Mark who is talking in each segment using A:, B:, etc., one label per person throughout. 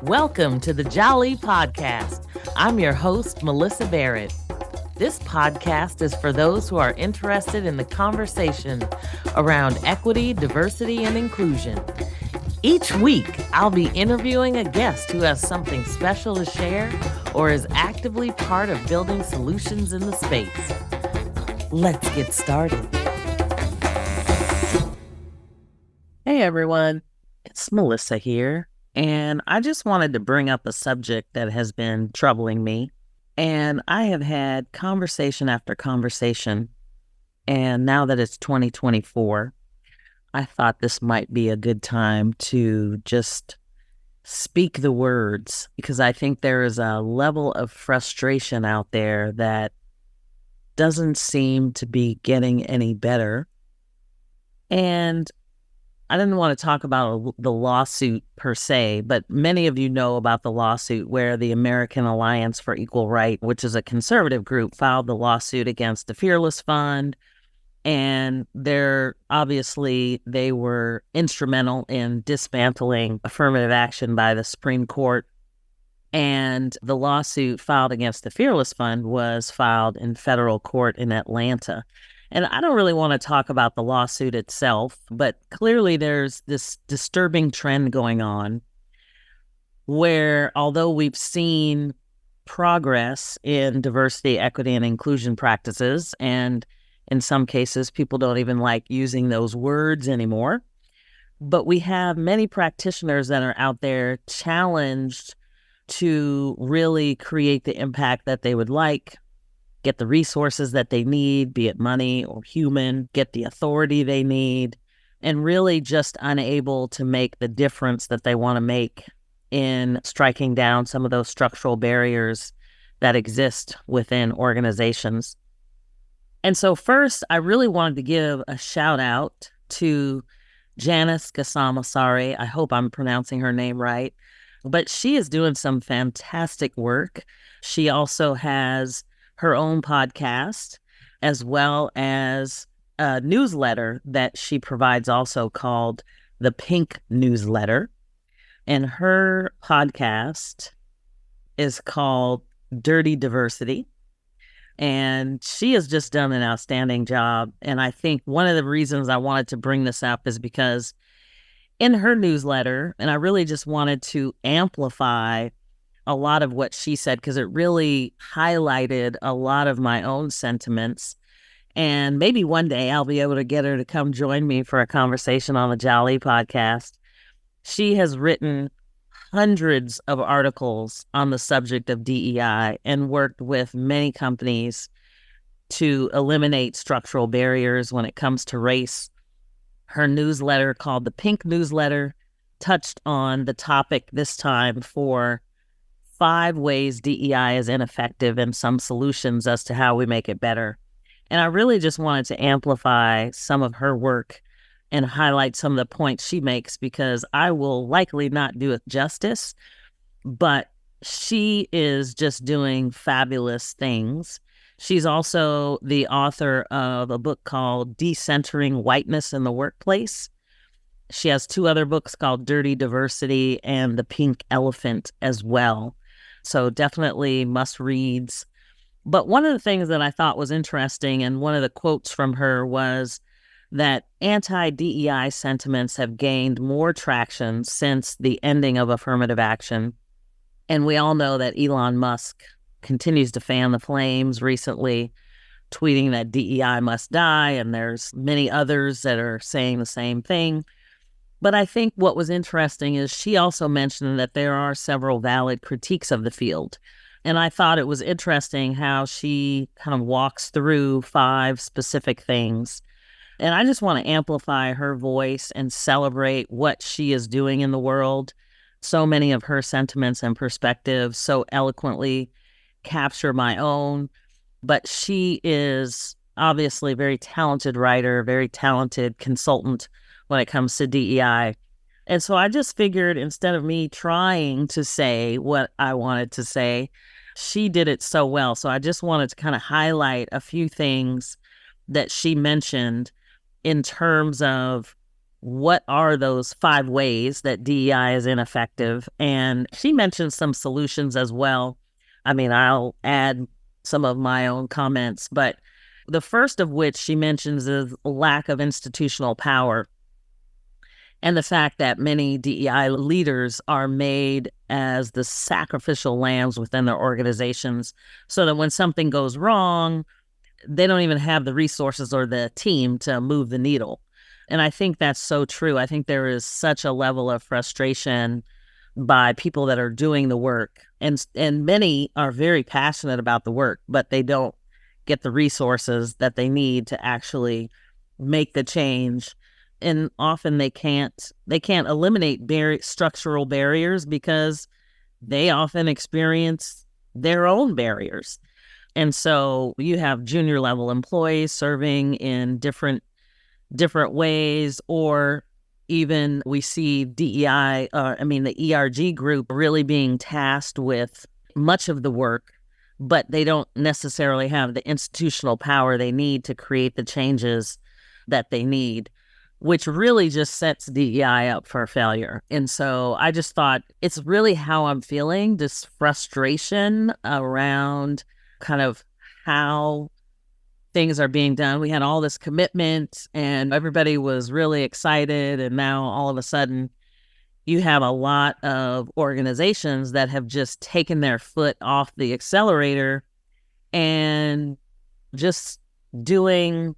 A: Welcome to the Jali podcast. I'm your host, Melyssa Barrett. This podcast is for those who are interested in the conversation around equity, diversity, and inclusion. Each week, I'll be interviewing a guest who has something special to share or is actively part of building solutions in the space. Let's get started. Hey everyone, it's Melyssa here, and I just wanted to bring up a subject that has been troubling me. And I have had conversation after conversation, and now that it's 2024, I thought this might be a good time to just speak the words, because I think there is a level of frustration out there that doesn't seem to be getting any better. And I didn't want to talk about the lawsuit per se, but many of you know about the lawsuit where the American Alliance for Equal Right, which is a conservative group, filed the lawsuit against the Fearless Fund. And they were instrumental in dismantling affirmative action by the Supreme Court. And the lawsuit filed against the Fearless Fund was filed in federal court in Atlanta. And I don't really want to talk about the lawsuit itself, but clearly there's this disturbing trend going on where, although we've seen progress in diversity, equity, and inclusion practices, and in some cases, people don't even like using those words anymore, but we have many practitioners that are out there challenged to really create the impact that they would like, get the resources that they need, be it money or human, get the authority they need, and really just unable to make the difference that they want to make in striking down some of those structural barriers that exist within organizations. And so first, I really wanted to give a shout out to Janice Gassam Asare. I hope I'm pronouncing her name right, but she is doing some fantastic work. She also has her own podcast, as well as a newsletter that she provides also called the Pink Newsletter. And her podcast is called Dirty Diversity. And she has just done an outstanding job. And I think one of the reasons I wanted to bring this up is because in her newsletter, and I really just wanted to amplify a lot of what she said, because it really highlighted a lot of my own sentiments. And maybe one day I'll be able to get her to come join me for a conversation on the Jali podcast. She has written hundreds of articles on the subject of DEI and worked with many companies to eliminate structural barriers when it comes to race. Her newsletter, called the Pink Newsletter, touched on the topic this time for 5 ways DEI is ineffective and some solutions as to how we make it better. And I really just wanted to amplify some of her work and highlight some of the points she makes, because I will likely not do it justice, but she is just doing fabulous things. She's also the author of a book called Decentering Whiteness in the Workplace. She has 2 other books called Dirty Diversity and The Pink Elephant as well. So definitely must reads. But one of the things that I thought was interesting, and one of the quotes from her, was that anti-DEI sentiments have gained more traction since the ending of affirmative action. And we all know that Elon Musk continues to fan the flames recently, tweeting that DEI must die, and there's many others that are saying the same thing. But I think what was interesting is she also mentioned that there are several valid critiques of the field. And I thought it was interesting how she kind of walks through 5 specific things. And I just want to amplify her voice and celebrate what she is doing in the world. So many of her sentiments and perspectives so eloquently capture my own. But she is obviously a very talented writer, very talented consultant when it comes to DEI. And so I just figured, instead of me trying to say what I wanted to say, she did it so well. So I just wanted to kind of highlight a few things that she mentioned in terms of what are those 5 ways that DEI is ineffective? And she mentioned some solutions as well. I mean, I'll add some of my own comments, but the first of which she mentions is lack of institutional power and the fact that many DEI leaders are made as the sacrificial lambs within their organizations, so that when something goes wrong, they don't even have the resources or the team to move the needle. And I think that's so true. I think there is such a level of frustration by people that are doing the work. And many are very passionate about the work, but they don't get the resources that they need to actually make the change. And often they can't eliminate structural barriers because they often experience their own barriers. And so you have junior level employees serving in different ways, or even we see DEI, the ERG group really being tasked with much of the work, but they don't necessarily have the institutional power they need to create the changes that they need, which really just sets DEI up for failure. And so I just thought it's really how I'm feeling, this frustration around kind of how things are being done. We had all this commitment and everybody was really excited. And now all of a sudden you have a lot of organizations that have just taken their foot off the accelerator and just doing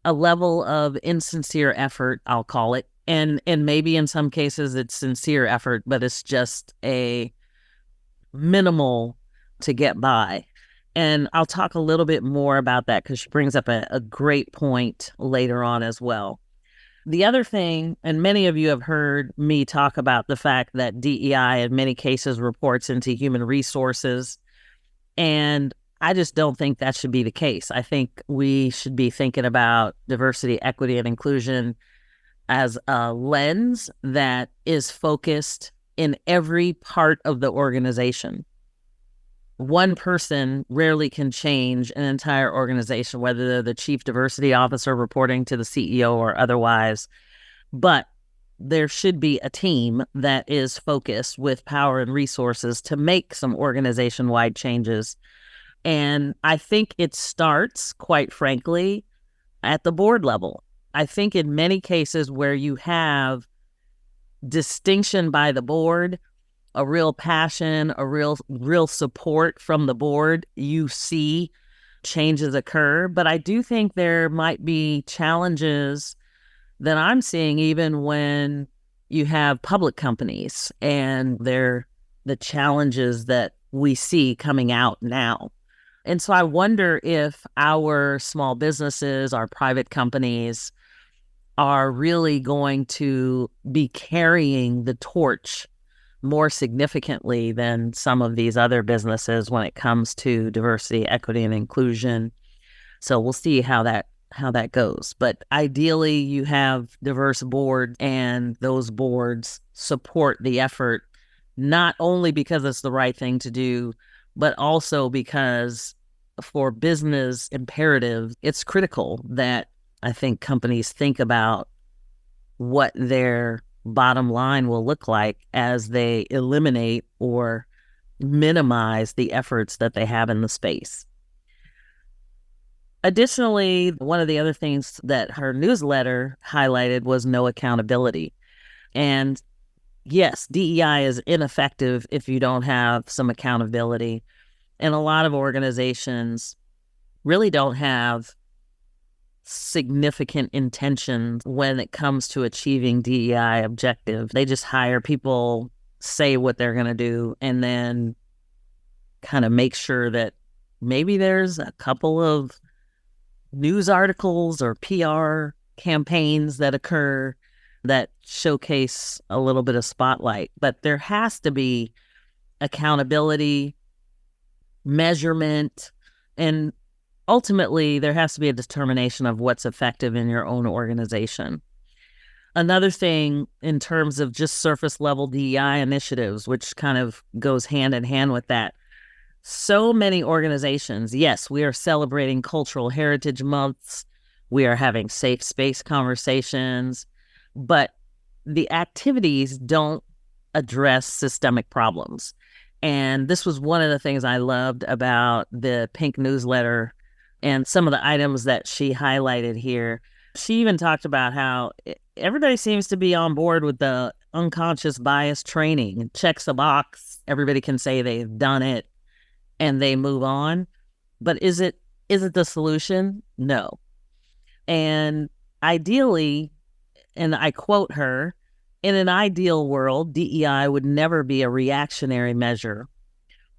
A: a level of insincere effort, I'll call it. And maybe in some cases it's sincere effort, but it's just a minimal to get by. And I'll talk a little bit more about that because she brings up a great point later on as well. The other thing, and many of you have heard me talk about the fact that DEI in many cases reports into human resources. And I just don't think that should be the case. I think we should be thinking about diversity, equity, and inclusion as a lens that is focused in every part of the organization. One person rarely can change an entire organization, whether they're the chief diversity officer reporting to the CEO or otherwise. But there should be a team that is focused with power and resources to make some organization-wide changes. And I think it starts, quite frankly, at the board level. I think in many cases where you have distinction by the board, a real passion, a real support from the board, you see changes occur. But I do think there might be challenges that I'm seeing even when you have public companies and they're the challenges that we see coming out now. And so I wonder if our small businesses, our private companies are really going to be carrying the torch more significantly than some of these other businesses when it comes to diversity, equity, and inclusion. So we'll see how that goes. But ideally, you have diverse boards, and those boards support the effort, not only because it's the right thing to do, but also because for business imperatives, it's critical that I think companies think about what their bottom line will look like as they eliminate or minimize the efforts that they have in the space. Additionally, one of the other things that her newsletter highlighted was no accountability. And yes, DEI is ineffective if you don't have some accountability. And a lot of organizations really don't have significant intentions when it comes to achieving DEI objectives. They just hire people, say what they're going to do, and then kind of make sure that maybe there's a couple of news articles or PR campaigns that occur that showcase a little bit of spotlight. But there has to be accountability, measurement, and ultimately, there has to be a determination of what's effective in your own organization. Another thing in terms of just surface level DEI initiatives, which kind of goes hand in hand with that. So many organizations, yes, we are celebrating cultural heritage months. We are having safe space conversations, but the activities don't address systemic problems. And this was one of the things I loved about the Pink newsletter and some of the items that she highlighted here. She even talked about how everybody seems to be on board with the unconscious bias training. Checks a box. Everybody can say they've done it and they move on. But is it the solution? No. And ideally, and I quote her, in an ideal world, DEI would never be a reactionary measure.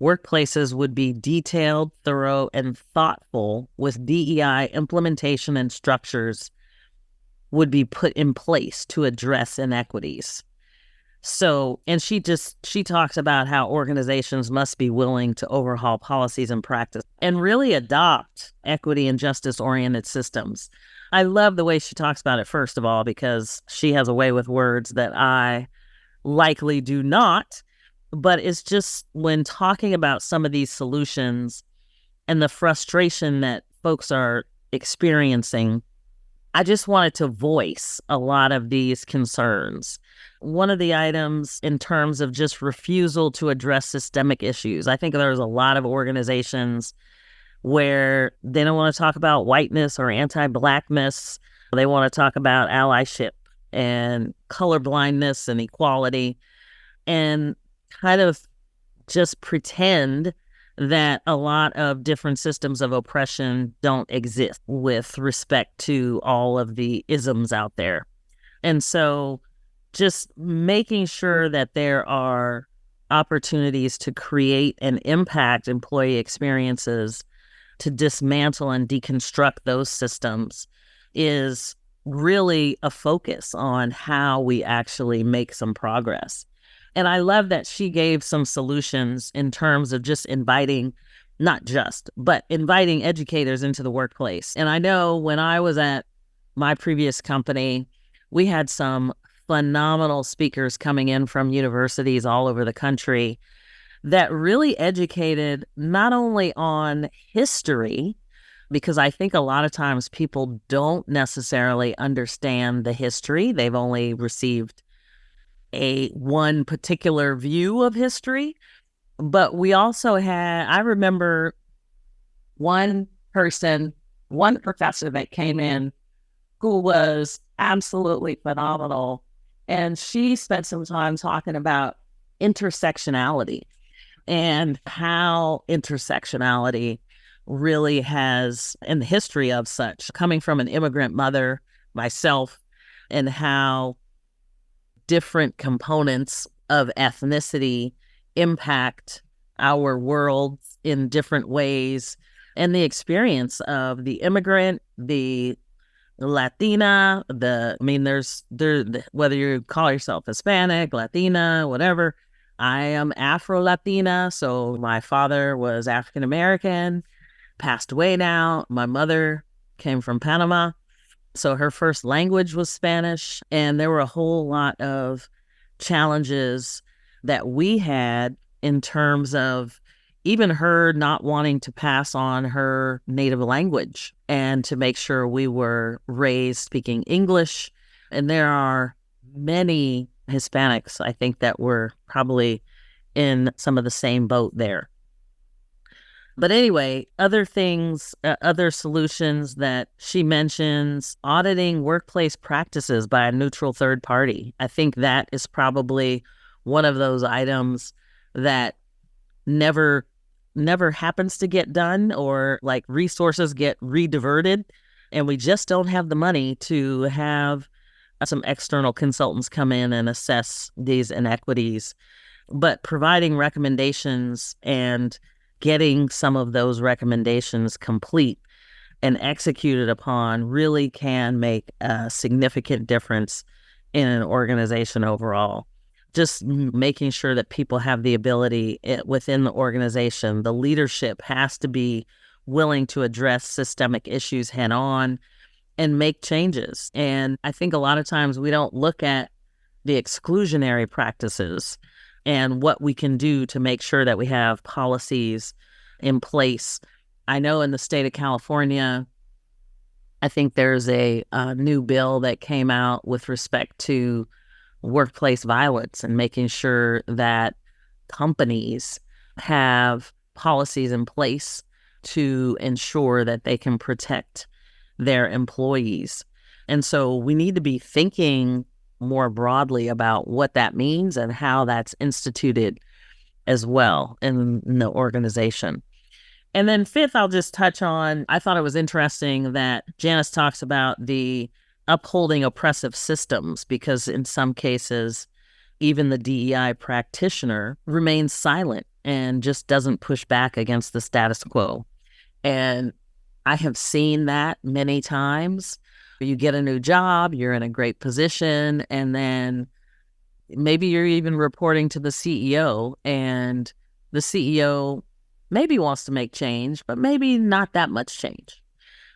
A: Workplaces would be detailed, thorough, and thoughtful, with DEI implementation and structures would be put in place to address inequities. So, and she talks about how organizations must be willing to overhaul policies and practice and really adopt equity and justice-oriented systems. I love the way she talks about it, first of all, because she has a way with words that I likely do not. But it's just when talking about some of these solutions and the frustration that folks are experiencing, I just wanted to voice a lot of these concerns. One of the items in terms of just refusal to address systemic issues, I think there's a lot of organizations where they don't want to talk about whiteness or anti-Blackness. They want to talk about allyship and colorblindness and equality, and kind of just pretend that a lot of different systems of oppression don't exist with respect to all of the isms out there. And so just making sure that there are opportunities to create and impact employee experiences to dismantle and deconstruct those systems is really a focus on how we actually make some progress. And I love that she gave some solutions in terms of just inviting educators into the workplace. And I know when I was at my previous company, we had some phenomenal speakers coming in from universities all over the country that really educated not only on history, because I think a lot of times people don't necessarily understand the history. They've only received one particular view of history. But we also had, I remember one professor that came in who was absolutely phenomenal. And she spent some time talking about intersectionality and how intersectionality really has, in the history of such, coming from an immigrant mother myself, and how different components of ethnicity impact our world in different ways, and the experience of the immigrant, the Latina, whether you call yourself Hispanic, Latina, whatever. I am Afro-Latina, so my father was African-American, passed away now. My mother came from Panama, so her first language was Spanish, and there were a whole lot of challenges that we had in terms of even her not wanting to pass on her native language and to make sure we were raised speaking English. And there are many Hispanics, I think, that were probably in some of the same boat there. But anyway, other things, other solutions that she mentions, auditing workplace practices by a neutral third party. I think that is probably one of those items that never happens to get done, or like resources get rediverted, and we just don't have the money to have some external consultants come in and assess these inequities. But providing recommendations and getting some of those recommendations complete and executed upon really can make a significant difference in an organization overall. Just making sure that people have the ability within the organization. The leadership has to be willing to address systemic issues head on and make changes. And I think a lot of times we don't look at the exclusionary practices and what we can do to make sure that we have policies in place. I know in the state of California, I think there's a new bill that came out with respect to workplace violence and making sure that companies have policies in place to ensure that they can protect their employees. And so we need to be thinking more broadly about what that means and how that's instituted as well in the organization. And then fifth, I'll just touch on, I thought it was interesting that Janice talks about the upholding oppressive systems, because in some cases, even the DEI practitioner remains silent and just doesn't push back against the status quo. And I have seen that many times. You get a new job, you're in a great position, and then maybe you're even reporting to the CEO, and the CEO maybe wants to make change, but maybe not that much change.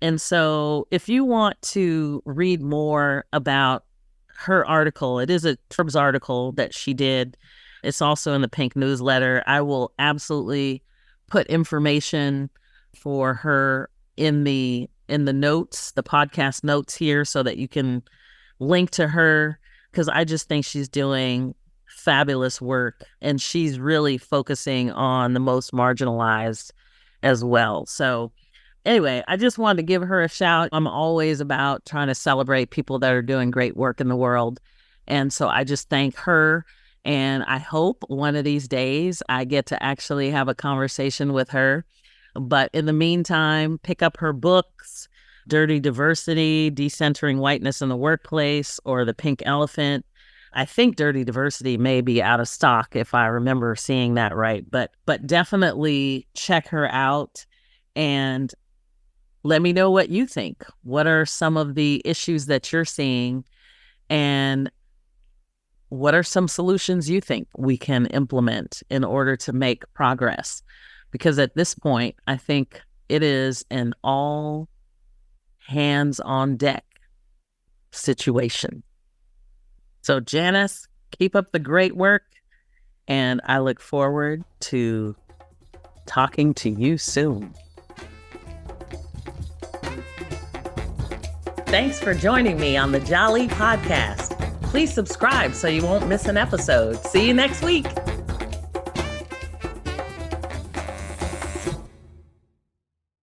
A: And so if you want to read more about her article, it is a Forbes article that she did. It's also in the Pink newsletter. I will absolutely put information for her in the notes, the podcast notes here, so that you can link to her, because I just think she's doing fabulous work, and she's really focusing on the most marginalized as well. So anyway, I just wanted to give her a shout. I'm always about trying to celebrate people that are doing great work in the world. And so I just thank her. And I hope one of these days I get to actually have a conversation with her. But in the meantime, pick up her books, Dirty Diversity, Decentering Whiteness in the Workplace, or The Pink Elephant. I think Dirty Diversity may be out of stock if I remember seeing that right. But definitely check her out and let me know what you think. What are some of the issues that you're seeing, and what are some solutions you think we can implement in order to make progress? Because at this point, I think it is an all hands on deck situation. So Janice, keep up the great work, and I look forward to talking to you soon. Thanks for joining me on the Jali podcast. Please subscribe so you won't miss an episode. See you next week.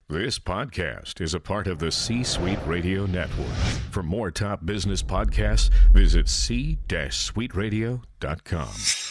B: This podcast is a part of the C-Suite Radio Network. For more top business podcasts, visit c-suiteradio.com.